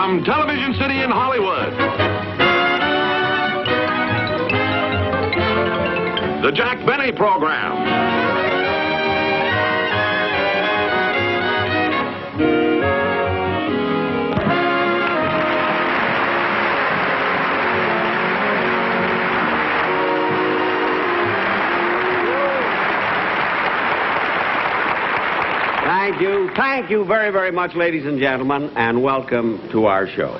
from Television City in Hollywood, the Jack Benny Program. Thank you very, very much, ladies and gentlemen, and welcome to our show.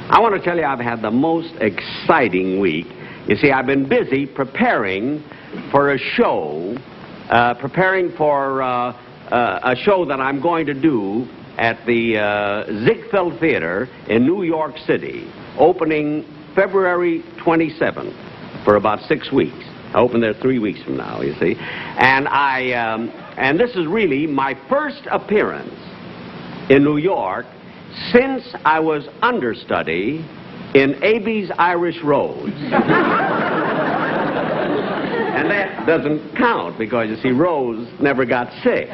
I want to tell you I've had the most exciting week. You see, I've been busy preparing for a show, a show that I'm going to do at the Ziegfeld Theater in New York City, opening February 27th for about 6 weeks. I open there 3 weeks from now, you see. And this is really my first appearance in New York since I was understudy in Abe's Irish Rose. And that doesn't count because, you see, Rose never got sick.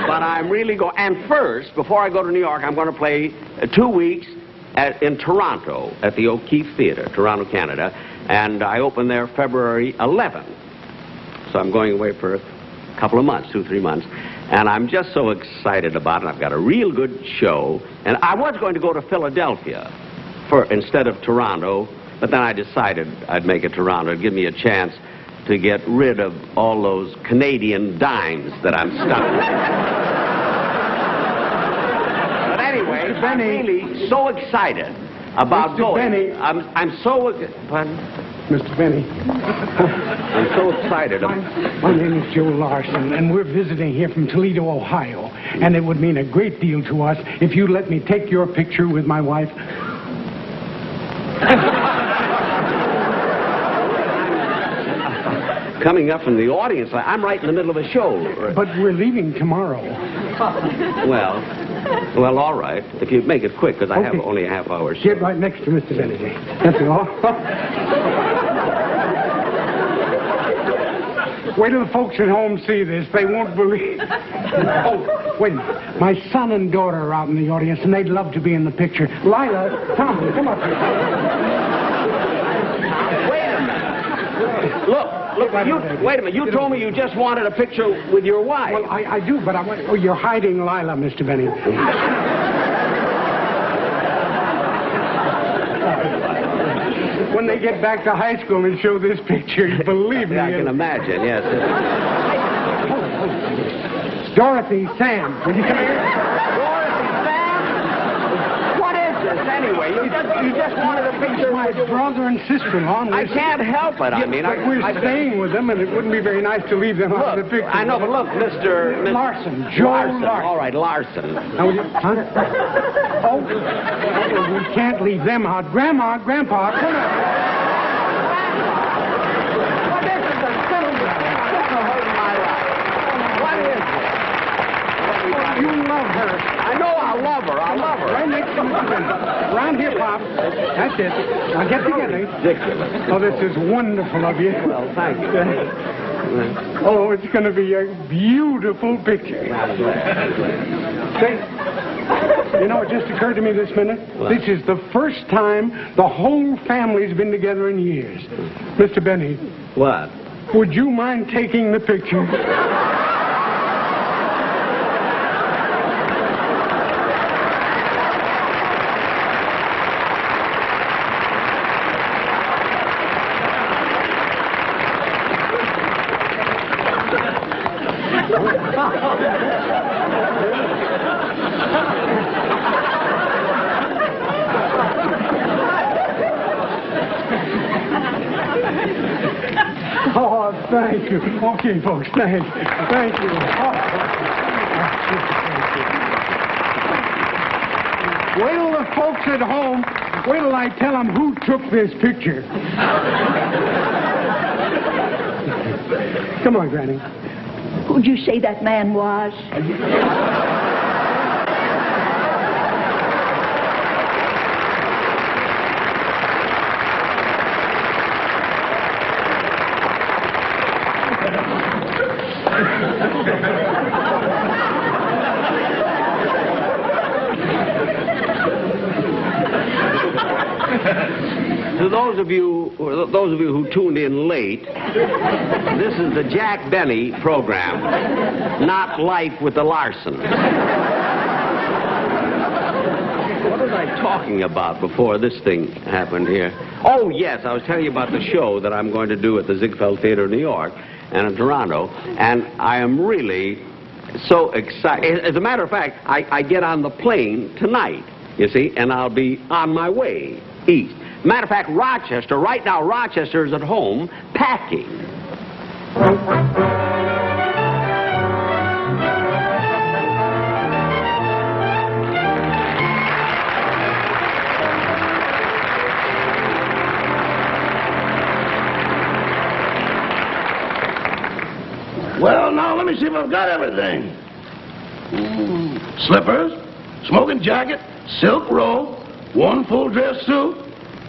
But I'm really going... And first, before I go to New York, I'm going to play 2 weeks in Toronto at the O'Keefe Theater, Toronto, Canada. And I open there February 11th. So I'm going away for a couple of months, 2-3 months. And I'm just so excited about it. I've got a real good show. And I was going to go to Philadelphia instead of Toronto, but then I decided I'd make it Toronto. It'd give me a chance to get rid of all those Canadian dimes that I'm stuck with. But anyway, I'm really so excited about Mr. going. Benny. I'm so... Pardon? Mr. Benny. I'm so excited. My name is Joe Larson, and we're visiting here from Toledo, Ohio. And it would mean a great deal to us if you'd let me take your picture with my wife. Coming up from the audience, I'm right in the middle of a show. But we're leaving tomorrow. Well, all right. If you make it quick, because I have only a half-hour show. Get right next to Mr. Benny. That's all. Wait till the folks at home see this. They won't believe... Oh, wait a minute. My son and daughter are out in the audience, and they'd love to be in the picture. Lila, Tom, come up here. Wait a minute. Look, wait a minute. You told me you just wanted a picture with your wife. Well, I do, but I want... Oh, you're hiding Lila, Mr. Benny. When they get back to high school and show this picture, believe me... I can imagine, yes. Dorothy, Sam, will you come here? Dorothy, Sam? What is this, anyway? You just wanted a picture My with your... brother and sister-in-law. I can't help it. I mean, we're staying with them, and it wouldn't be very nice to leave them out of the picture. I know, but look, Mr. Larson, Joe Larson. All right, Larson. Huh? Oh, we can't leave them out. Grandma, Grandpa, come on. What is this? What is it? You love her. I know I'll love her. Right next to Mr. Benny. Round here, Pop. That's it. Now get together. Ridiculous. Oh, this is wonderful of you. Well, thank you. Oh, it's going to be a beautiful picture. Say, you know, it just occurred to me this minute. What? This is the first time the whole family's been together in years. Mr. Benny. What? Would you mind taking the picture? Oh, thank you. Okay, folks, thank you. Thank you. Wait till the folks at home, wait till I tell them who took this picture. Come on, Granny. Who'd you say that man was? those of you who tuned in late, this is the Jack Benny program, not Life with the Larsons. What was I talking about before this thing happened here? Oh, yes, I was telling you about the show that I'm going to do at the Ziegfeld Theater in New York and in Toronto, and I am really so excited. As a matter of fact, I get on the plane tonight, you see, and I'll be on my way east. Matter of fact, Rochester, right now, Rochester is at home packing. Well, now, let me see if I've got everything. Slippers, smoking jacket, silk robe, one full dress suit,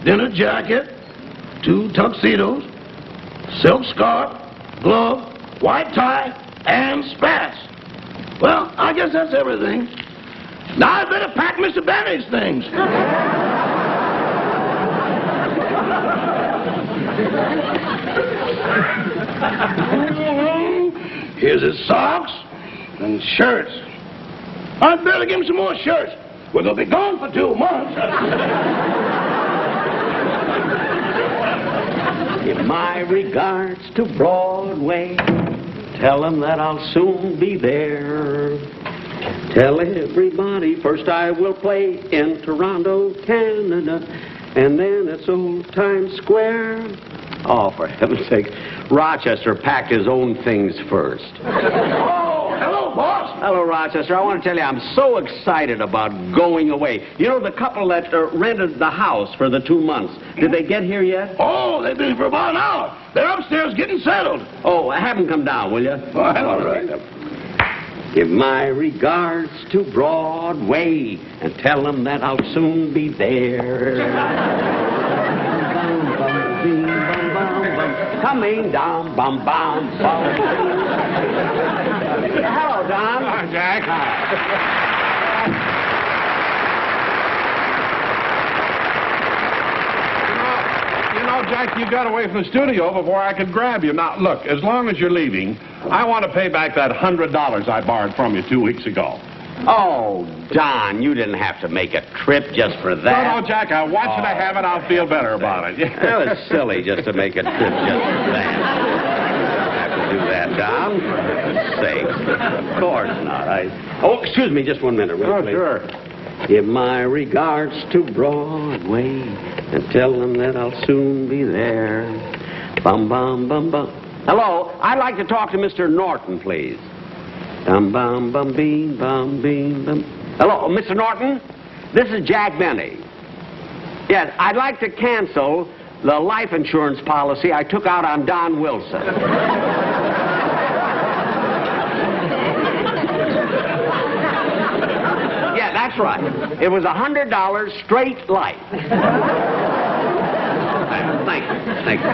dinner jacket, 2 tuxedos, silk scarf, glove, white tie, and spats. Well, I guess that's everything. Now I better pack Mr. Benny's things. Here's his socks and shirts. I'd better give him some more shirts. We're going to be gone for 2 months. Give my regards to Broadway. Tell them that I'll soon be there. Tell everybody first I will play in Toronto, Canada, and then it's old Times Square. Oh, for heaven's sake, Rochester packed his own things first. Oh, hello, boss. Hello, Rochester. I want to tell you, I'm so excited about going away. You know, the couple that rented the house for the 2 months, did they get here yet? Oh, they've been here for about an hour. They're upstairs getting settled. Oh, have them come down, will you? All right. Give my regards to Broadway and tell them that I'll soon be there. Coming down, bum, bum, bum. Hello, Don. Hi, Jack. You know, Jack, you got away from the studio before I could grab you. Now, look, as long as you're leaving, I want to pay back that $100 I borrowed from you 2 weeks ago. Oh, Don, you didn't have to make a trip just for that. No, Jack, I want you to have it. I'll feel better about it. That was silly just to make a trip just for that. Do that, Don, for heaven's sake. Of course not. Oh, excuse me, just 1 minute, really, please. Sure. Give my regards to Broadway and tell them that I'll soon be there. Bum, bum, bum, bum. Hello, I'd like to talk to Mr. Norton, please. Bum, bum, bum, beam, bum, beam, bum. Hello, Mr. Norton? This is Jack Benny. Yes, I'd like to cancel the life insurance policy I took out on Don Wilson. Yeah, that's right. It was $100 straight life. Thank you. Thank you.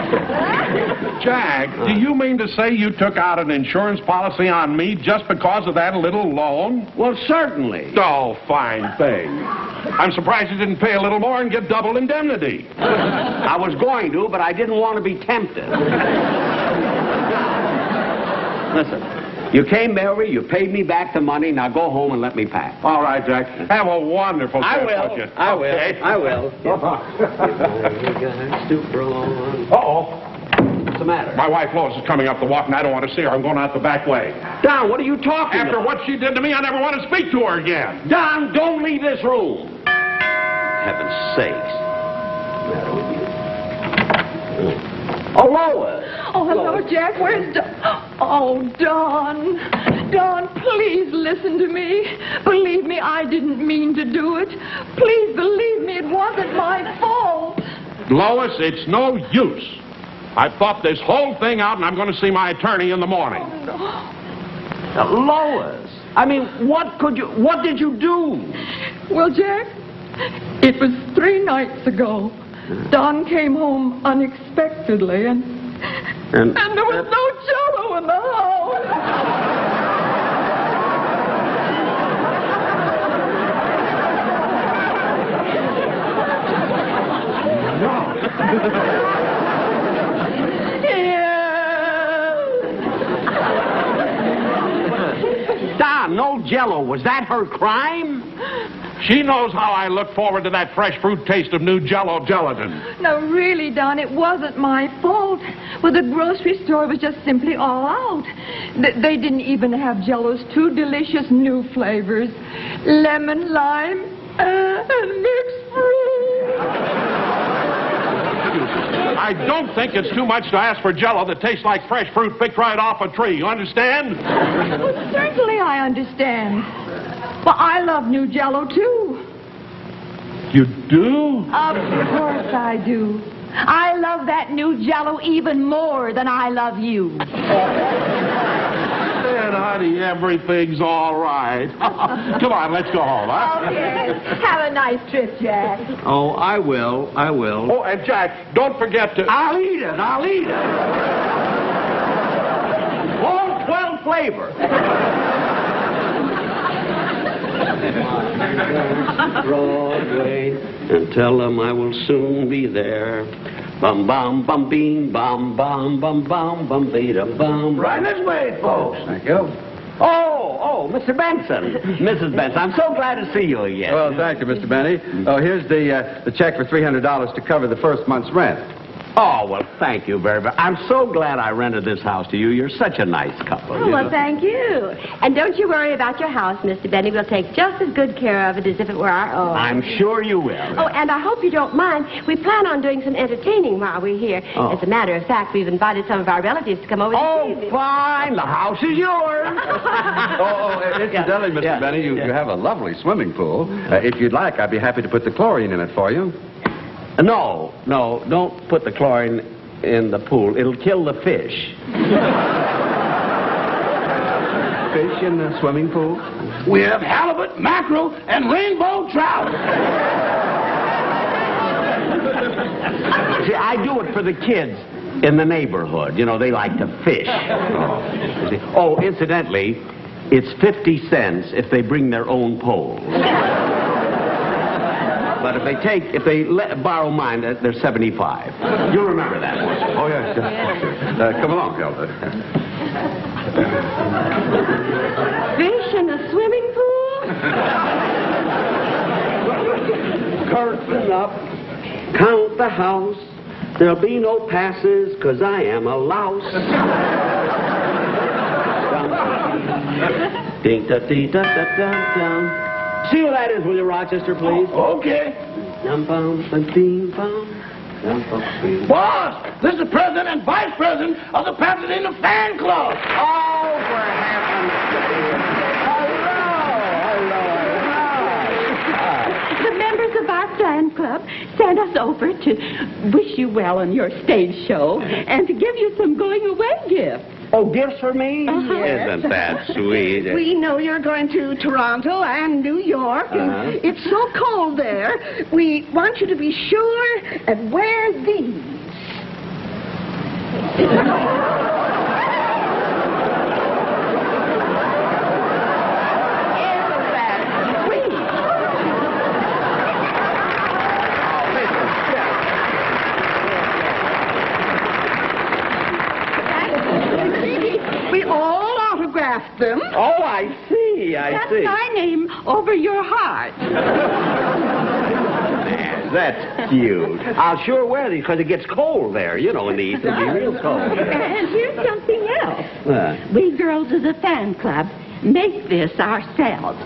Jack, do you mean to say you took out an insurance policy on me just because of that little loan? Well, certainly. Oh, fine thing. I'm surprised you didn't pay a little more and get double indemnity. I was going to, but I didn't want to be tempted. Listen, you came over, you paid me back the money, now go home and let me pack. All right, Jack. Have a wonderful I trip, will. won't you? I will. Okay. I will. Uh-oh. What's the matter? My wife Lois is coming up the walk, and I don't want to see her. I'm going out the back way. Don, what are you talking After about? what she did to me, I never want to speak to her again. Don, don't leave this room. Heaven's sakes. What's the matter with you? Oh, Lois. Oh, hello, Lois. Jack. Where's Don? Oh, Don. Don, please listen to me. Believe me, I didn't mean to do it. Please believe me, it wasn't my fault. Lois, it's no use. I've thought this whole thing out, and I'm going to see my attorney in the morning. Lois. I mean, what did you do? Well, Jack, it was 3 nights ago. Don came home unexpectedly, and there was no Jell-O in the house. No. on, no Jell-O. Was that her crime? She knows how I look forward to that fresh fruit taste of new Jell-O gelatin. No, really, Don, it wasn't my fault. Well, the grocery store was just simply all out. They didn't even have Jell-O's 2 delicious new flavors. Lemon, lime, and mixed fruit. I don't think it's too much to ask for Jell-O that tastes like fresh fruit picked right off a tree. You understand? Well, certainly I understand. Well, I love new Jell-O, too. You do? Of course I do. I love that new Jell-O even more than I love you. And honey, everything's all right. Come on, let's go home, huh? Okay. Have a nice trip, Jack. Oh, I will. Oh, and Jack, don't forget to... I'll eat it. All 12 flavor. Broadway, and tell them I will soon be there. Bum bum bum beam bum bum bum bum bum beta bum. Right this way, folks. Thank you. Oh, Mr. Benson, Mrs. Benson, I'm so glad to see you again. Well, thank you, Mr. Benny. Oh, here's the check for $300 to cover the first month's rent. Oh, well, thank you very much. I'm so glad I rented this house to you. You're such a nice couple. Oh, well, thank you. And don't you worry about your house, Mr. Benny. We'll take just as good care of it as if it were our own. I'm sure you will. Oh, and I hope you don't mind. We plan on doing some entertaining while we're here. Oh. As a matter of fact, we've invited some of our relatives to come over Oh, this evening. fine. The house is yours. Incidentally, Mr. Benny, you have a lovely swimming pool. If you'd like, I'd be happy to put the chlorine in it for you. No, don't put the chlorine in the pool. It'll kill the fish. Fish in the swimming pool? We have halibut, mackerel, and rainbow trout. See, I do it for the kids in the neighborhood. You know, they like to fish. Oh, incidentally, it's 50 cents if they bring their own poles. But if they borrow mine, they're 75. You'll remember that one. Oh, yes. Come along, Hilda. Fish in a swimming pool? Curtain up, count the house. There'll be no passes, 'cause I am a louse. Ding da dee da da da da. See who that is, will you, Rochester, please? Okay. Dum bum bum bing bum. Dum bum bing. Boss, this is the president and vice president of the Pasadena Fan Club. Oh, for heaven's sake. Hello. The members of our fan club sent us over to wish you well on your stage show and to give you some going-away gifts. Oh, gifts for me? Uh-huh. Isn't that sweet? We know you're going to Toronto and New York, and it's so cold there. We want you to be sure and wear these. We all autographed them. Oh, I see. That's my name over your heart. That's cute. I'll sure wear these because it gets cold there. You know, in the east it'll be real cold. And here's something else. What? We girls of the fan club make this ourselves.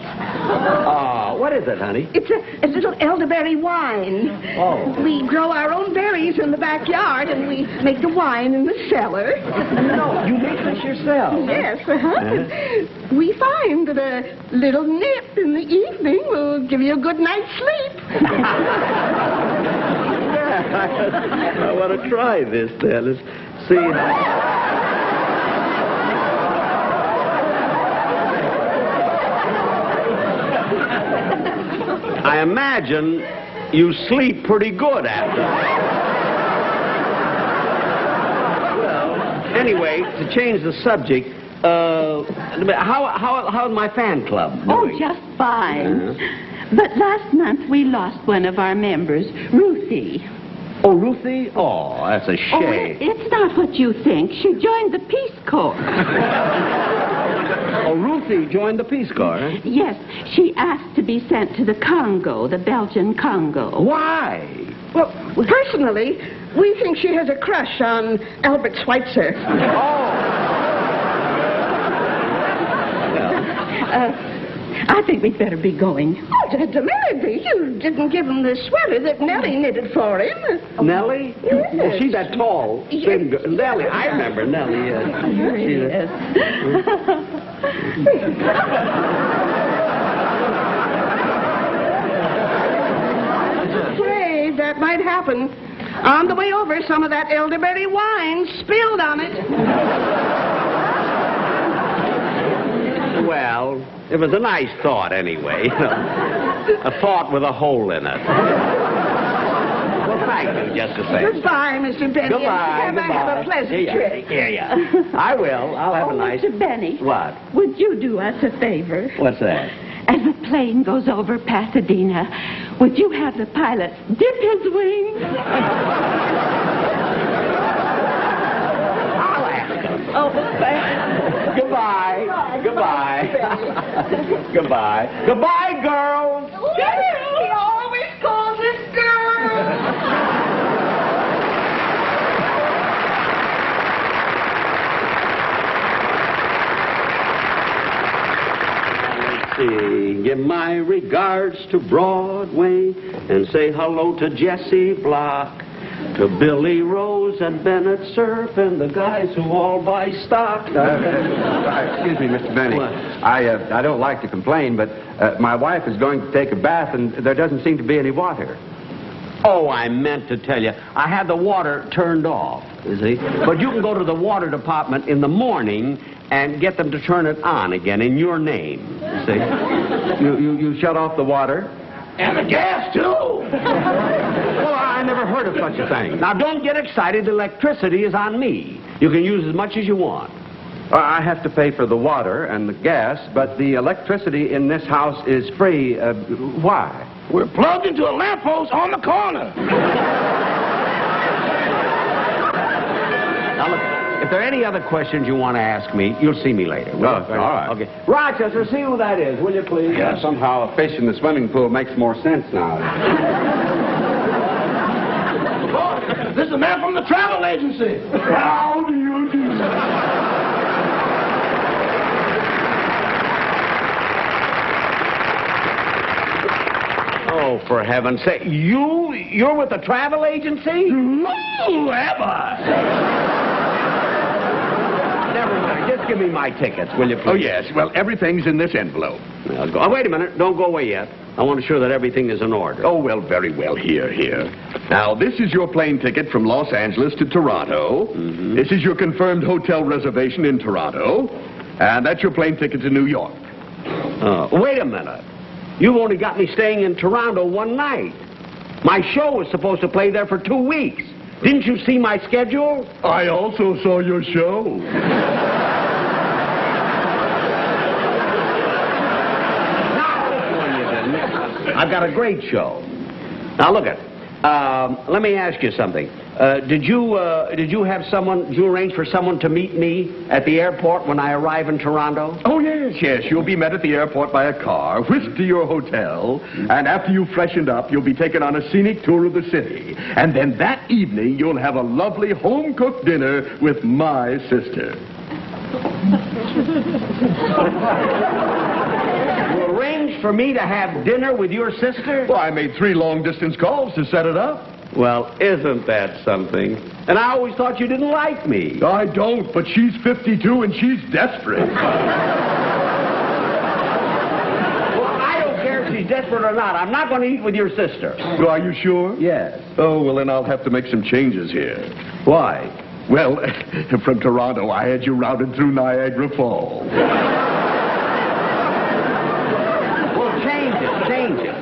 Oh, what is it, honey? It's a little elderberry wine. Oh. We grow our own berries in the backyard, and we make the wine in the cellar. No, you make this yourself. Yes, We find that a little nip in the evening will give you a good night's sleep. I want to try this then. Let's see. I imagine you sleep pretty good after that. Well, anyway, to change the subject, how's my fan club doing? Oh, just fine. But last month we lost one of our members, Ruthie. Oh, Ruthie? Oh, that's a Oh, shame. it's not what you think. She joined the Peace Corps. Oh, Ruthie joined the Peace Corps, huh? Yes, she asked to be sent to the Congo, the Belgian Congo. Why? Well, personally, we think she has a crush on Albert Schweitzer. I think we'd better be going. Oh, Melody, you didn't give him the sweater that Nellie knitted for him. Nellie? Yes. Well, she's that tall, thin girl. Nellie, I remember Nellie. Yes. Afraid that might happen. On the way over, some of that elderberry wine spilled on it. Well, it was a nice thought anyway. A thought with a hole in it. Well, thank you, just the same. Goodbye, Mr. Benny. Goodbye, Have a pleasant trip. Yeah. I will. I'll have a nice... Mr. Benny. What? Would you do us a favor? What's that? As the plane goes over Pasadena, would you have the pilot dip his wings? I'll ask him. Oh, thanks. Goodbye. Goodbye. Goodbye. Goodbye, girls. He always calls us girls. Give my regards to Broadway and say hello to Jesse Block, to Billy Rose and Bennett Cerf and the guys who all buy stock. Excuse me, Mr. Benny. What? I don't like to complain, but my wife is going to take a bath, and there doesn't seem to be any water. Oh, I meant to tell you, I had the water turned off, you see. But you can go to the water department in the morning and get them to turn it on again in your name, you see. You shut off the water? And the gas, too. Well, I never heard of such a thing. Now, don't get excited. The electricity is on me. You can use as much as you want. I have to pay for the water and the gas, but the electricity in this house is free. Why? We're plugged into a lamppost on the corner. Now, look, if there are any other questions you want to ask me, you'll see me later. Oh, all right. Okay. Rochester, see who that is, will you please? Yeah, somehow a fish in the swimming pool makes more sense now. Oh, this is a man from the travel agency. How do you do? Oh, for heaven's sake. You're with the travel agency? Ooh, have I? Never mind. Just give me my tickets, will you please? Oh, yes. Well, everything's in this envelope. Now, go. Oh, wait a minute. Don't go away yet. I want to show that everything is in order. Oh, well, very well. Here. Now, this is your plane ticket from Los Angeles to Toronto. Mm-hmm. This is your confirmed hotel reservation in Toronto. And that's your plane ticket to New York. Wait a minute. You've only got me staying in Toronto one night. My show was supposed to play there for 2 weeks. Didn't you see my schedule? I also saw your show. I've got a great show. Now look it. Let me ask you something. Did you arrange for someone to meet me at the airport when I arrive in Toronto? Oh, yes. You'll be met at the airport by a car, whisked to your hotel, and after you've freshened up, you'll be taken on a scenic tour of the city. And then that evening, you'll have a lovely home-cooked dinner with my sister. You arranged for me to have dinner with your sister? Well, I made 3 long-distance calls to set it up. Well, isn't that something? And I always thought you didn't like me. I don't, but she's 52 and she's desperate. Well, I don't care if she's desperate or not. I'm not going to eat with your sister. Are you sure? Yes. Oh, well, then I'll have to make some changes here. Why? Well, from Toronto, I had you routed through Niagara Falls. Well, change it.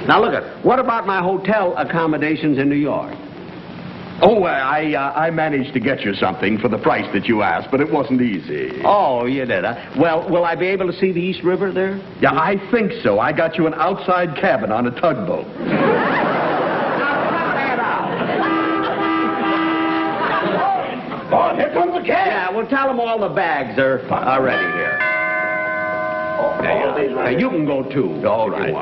Now, look what about my hotel accommodations in New York? Oh, I managed to get you something for the price that you asked, but it wasn't easy. Oh, you did, huh? Well, will I be able to see the East River there? Yeah, I think so. I got you an outside cabin on a tugboat. Oh, here comes the cab. Yeah, well, tell them all the bags are ready here. Hey, you can go too. All right.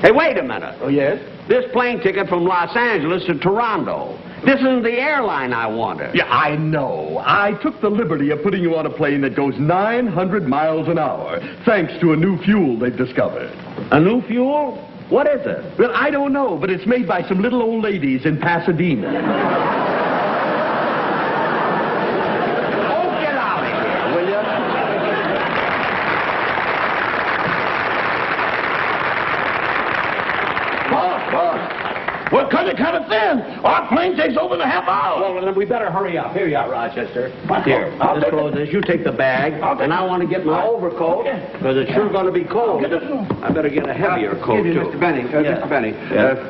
Hey, wait a minute. Oh, yes? This plane ticket from Los Angeles to Toronto. This isn't the airline I wanted. Yeah, I know. I took the liberty of putting you on a plane that goes 900 miles an hour, thanks to a new fuel they've discovered. A new fuel? What is it? Well, I don't know, but it's made by some little old ladies in Pasadena. Oh, get out of here, will you? Well, cut it kind of thin. Our plane takes over in a half hour. Well, then we better hurry up. Here you are, Rochester. Here, I'll just take close this. You take the bag, and I want to get my overcoat, because it's sure going to be cold. I better get a heavier coat, Excuse me, too. Mr. Benny. Mr. Benny,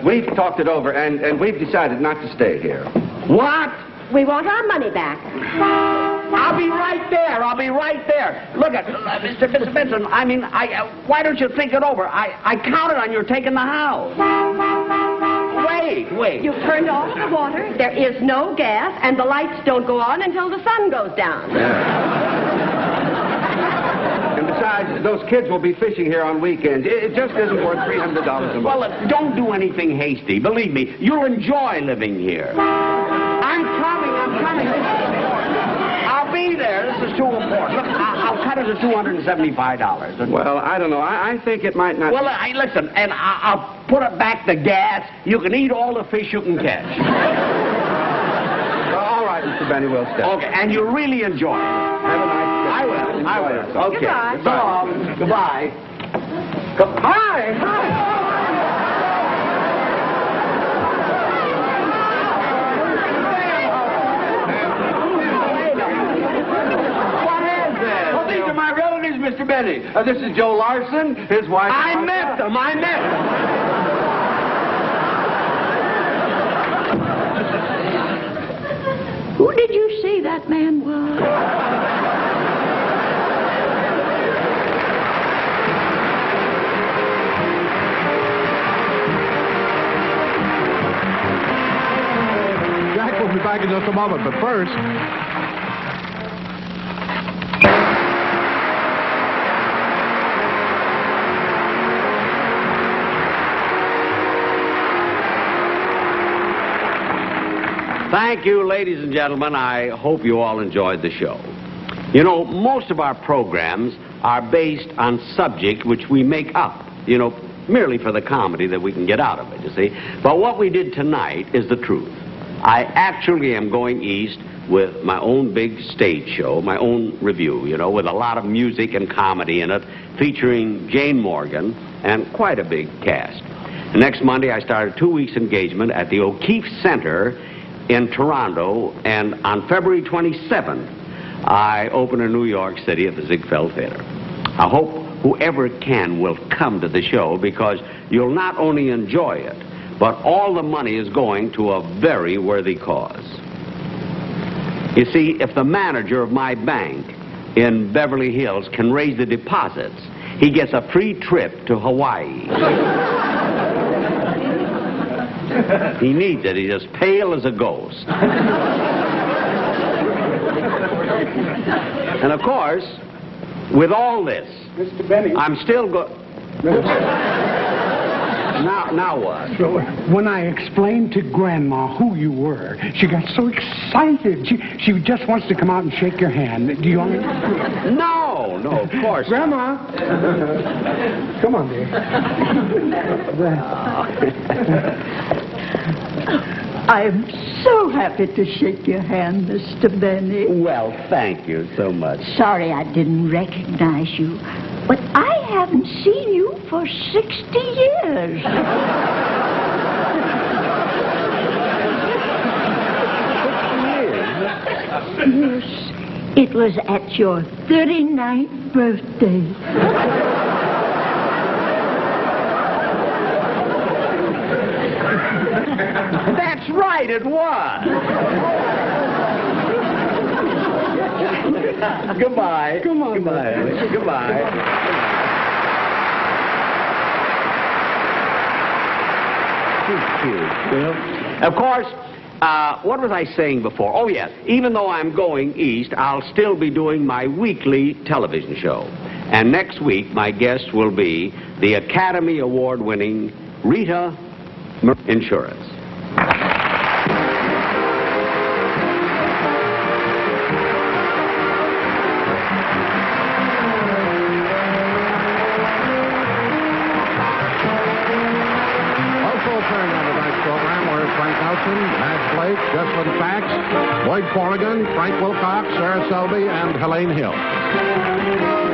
we've talked it over, and we've decided not to stay here. What? We want our money back. I'll be right there. I'll be right there. Look at Mr. Benson. I mean, why don't you think it over? I counted on your taking the house. Wait. You've turned off the water, there is no gas, and the lights don't go on until the sun goes down. And besides, those kids will be fishing here on weekends. It just isn't worth $300 a month. Well, don't do anything hasty. Believe me, you'll enjoy living here. I'm coming. I'll be there. This is too important. Look, I'll cut it to $275. Well, I don't know. I think it might not... Well, listen, and I'll put it back the gas. You can eat all the fish you can catch. All right, Mr. Benny, we'll stay. Okay, and you really enjoy it. Have a nice day. I will. Okay. Goodbye. Goodbye. Hi. Mr. Benny, this is Joe Larson, his wife... I met them. Who did you say that man was? Jack will be back in just a moment, but first... Thank you, ladies and gentlemen. I hope you all enjoyed the show. You know, most of our programs are based on subject which we make up, merely for the comedy that we can get out of it, you see. But what we did tonight is the truth. I actually am going east with my own big stage show, my own review, with a lot of music and comedy in it, featuring Jane Morgan and quite a big cast. Next Monday, I start a 2-week engagement at the O'Keefe Center in Toronto, and on February 27th, I open in New York City at the Ziegfeld Theater. I hope whoever can will come to the show, because you'll not only enjoy it, but all the money is going to a very worthy cause. You see, if the manager of my bank in Beverly Hills can raise the deposits, he gets a free trip to Hawaii. He needs it. He's as pale as a ghost. And of course, with all this, Mr. Benny. I'm still Now what? So, when I explained to Grandma who you were, she got so excited. She just wants to come out and shake your hand. Do you want me? No, of course. Grandma. Come on, dear. I'm so happy to shake your hand, Mr. Benny. Well, thank you so much. Sorry I didn't recognize you, but I haven't seen you for 60 years. Yes, it was at your 39th birthday. That's right, it was. Goodbye. Come on. Goodbye. Goodbye. Of course, what was I saying before? Oh, yes. Even though I'm going east, I'll still be doing my weekly television show. And next week, my guest will be the Academy Award-winning Rita Insurance. Max Blake, Jesslyn Fax, Lloyd Corrigan, Frank Wilcox, Sarah Selby, and Helene Hill.